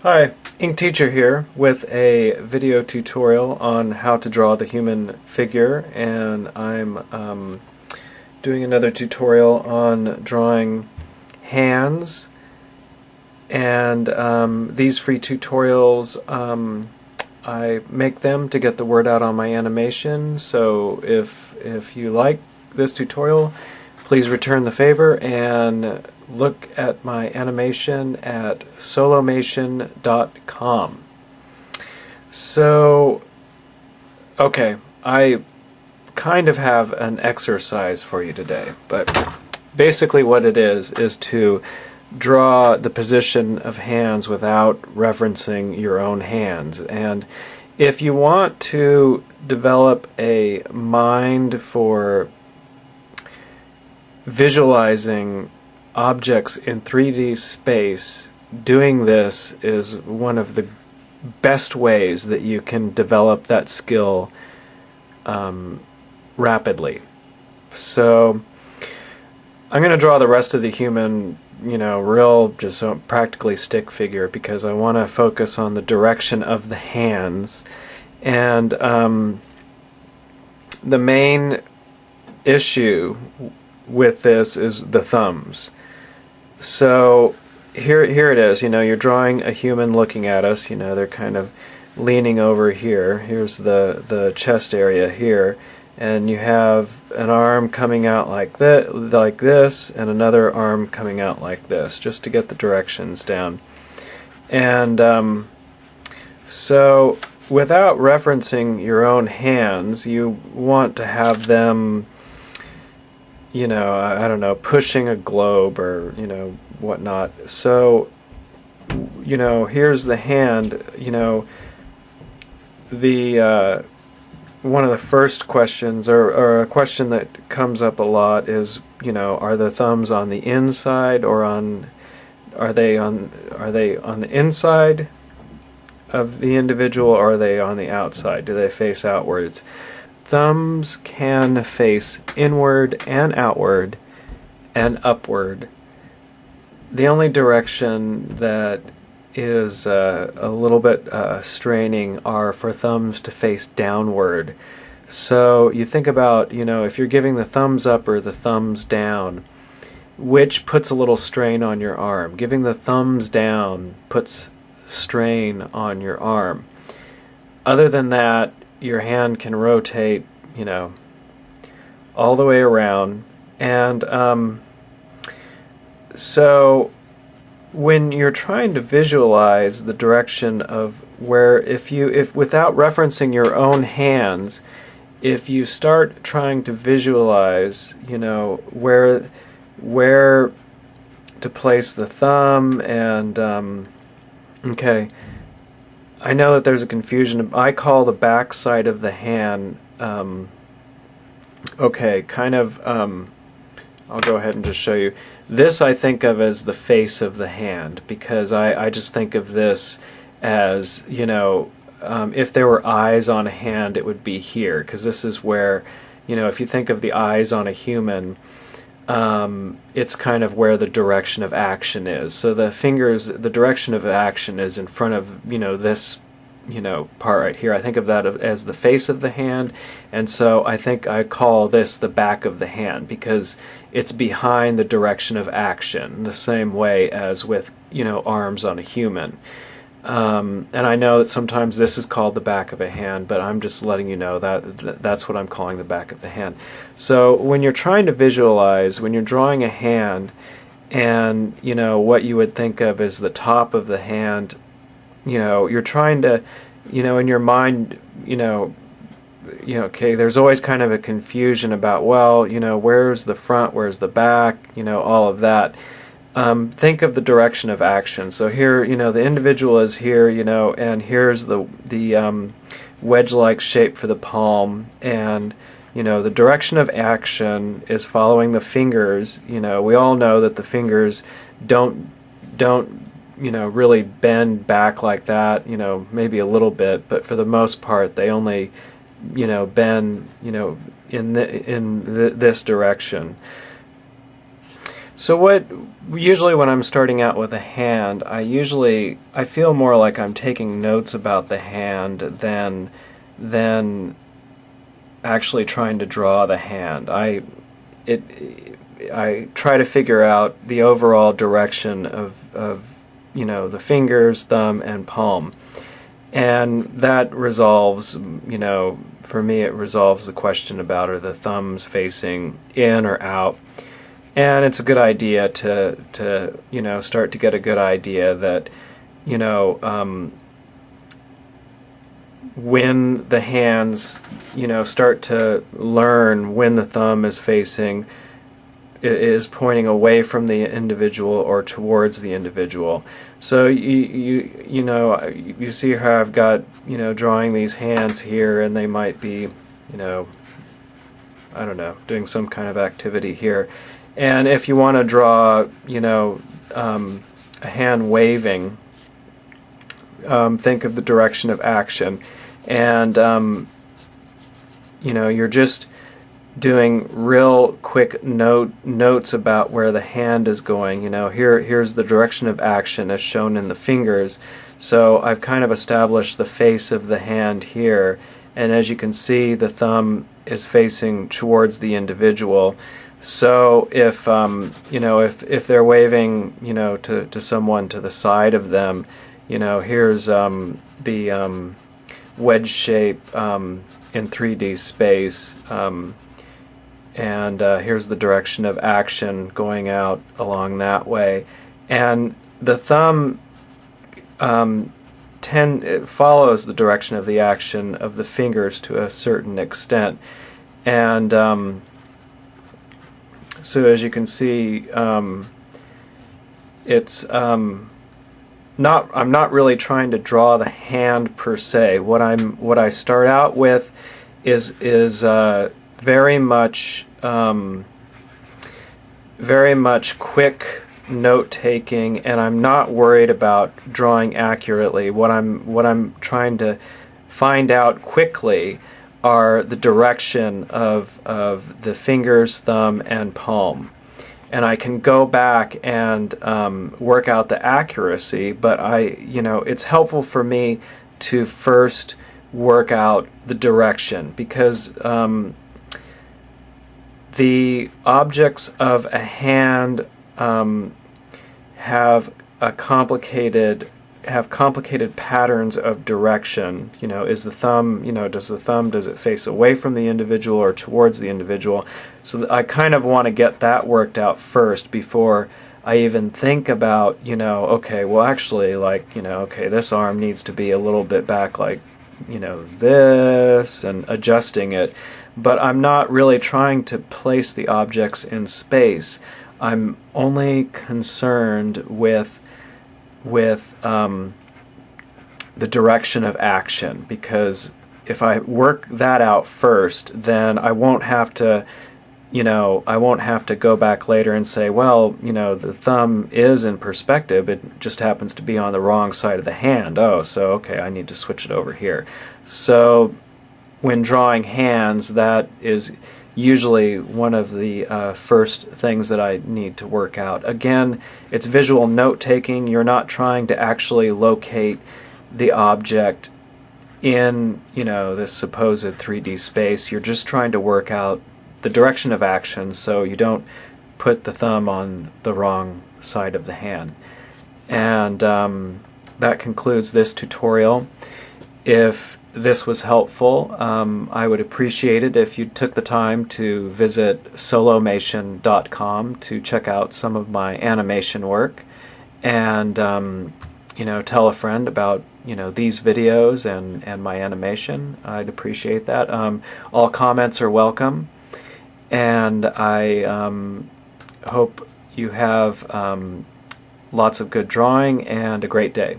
Hi, Ink Teacher here with a video tutorial on how to draw the human figure, and I'm doing another tutorial on drawing hands. And these free tutorials, I make them to get the word out on my animation, so if you like this tutorial, please return the favor and look at my animation at solomation.com. So, okay, I kind of have an exercise for you today, but basically what it is to draw the position of hands without referencing your own hands. And if you want to develop a mind for visualizing objects in 3D space, doing this is one of the best ways that you can develop that skill rapidly. So I'm going to draw the rest of the human, real, just practically stick figure, because I want to focus on the direction of the hands. And the main issue with this is the thumbs. So here it is. You're drawing a human looking at us. They're kind of leaning over here. Here's the chest area here, and you have an arm coming out like this, and another arm coming out like this, just to get the directions down. And so without referencing your own hands, you want to have them, I don't know, pushing a globe or, whatnot. So, here's the hand, one of the first questions, or a question that comes up a lot is, are the thumbs on the inside, or are they on the inside of the individual, or are they on the outside? Do they face outwards? Thumbs can face inward and outward and upward. The only direction that is a little bit straining are for thumbs to face downward. So you think about, if you're giving the thumbs up or the thumbs down, which puts a little strain on your arm? Giving the thumbs down puts strain on your arm. Other than that, your hand can rotate, all the way around. And so when you're trying to visualize the direction of where, if without referencing your own hands, if you start trying to visualize, where to place the thumb, and okay, I know that there's a confusion. I call the back side of the hand, I'll go ahead and just show you. This I think of as the face of the hand, because I just think of this as, if there were eyes on a hand, it would be here, because this is where, if you think of the eyes on a human, it's kind of where the direction of action is. So the fingers, the direction of action is in front of, this, part right here. I think of that as the face of the hand, and so I think I call this the back of the hand, because it's behind the direction of action, the same way as with, arms on a human. And I know that sometimes this is called the back of a hand, but I'm just letting you know that that's what I'm calling the back of the hand. So when you're trying to visualize, when you're drawing a hand, and what you would think of as the top of the hand, you're trying to, in your mind, okay, there's always kind of a confusion about, well, where's the front, where's the back, all of that. Think of the direction of action. So here, the individual is here, and here's the wedge-like shape for the palm, and the direction of action is following the fingers. We all know that the fingers don't really bend back like that. Maybe a little bit, but for the most part, they only bend in this direction. So what usually when I'm starting out with a hand, I feel more like I'm taking notes about the hand than actually trying to draw the hand. I try to figure out the overall direction of the fingers, thumb, and palm. And that resolves, for me it resolves the question about are the thumbs facing in or out. And it's a good idea to start to get a good idea that, when the hands, start to learn when the thumb is facing, is pointing away from the individual or towards the individual. So you see how I've got drawing these hands here, and they might be I don't know, doing some kind of activity here. And if you want to draw a hand waving, think of the direction of action, and you're just doing real quick notes about where the hand is going. Here's the direction of action as shown in the fingers. So I've kind of established the face of the hand here, and as you can see, the thumb is facing towards the individual. So if if they're waving to someone to the side of them, here's the wedge shape in 3D space. And here's the direction of action going out along that way, and the thumb it follows the direction of the action of the fingers to a certain extent, and so as you can see, it's I'm not really trying to draw the hand per se. What I start out with is very much quick note taking, and I'm not worried about drawing accurately. What I'm trying to find out quickly are the direction of the fingers, thumb, and palm. And I can go back and work out the accuracy, but it's helpful for me to first work out the direction, because the objects of a hand have complicated patterns of direction. Is the thumb, does it face away from the individual or towards the individual? So I kind of want to get that worked out first before I even think about, okay, well actually, okay, this arm needs to be a little bit back like, this, and adjusting it. But I'm not really trying to place the objects in space. I'm only concerned with the direction of action, because if I work that out first, then I won't have to go back later and say, well, the thumb is in perspective, it just happens to be on the wrong side of the hand. Oh, so okay, I need to switch it over here. So when drawing hands, that is usually one of the first things that I need to work out. Again, it's visual note-taking. You're not trying to actually locate the object in, this supposed 3D space. You're just trying to work out the direction of action so you don't put the thumb on the wrong side of the hand. And that concludes this tutorial. If this was helpful, I would appreciate it if you took the time to visit solomation.com to check out some of my animation work, and tell a friend about these videos and my animation. I'd appreciate that. All comments are welcome, and I hope you have lots of good drawing and a great day.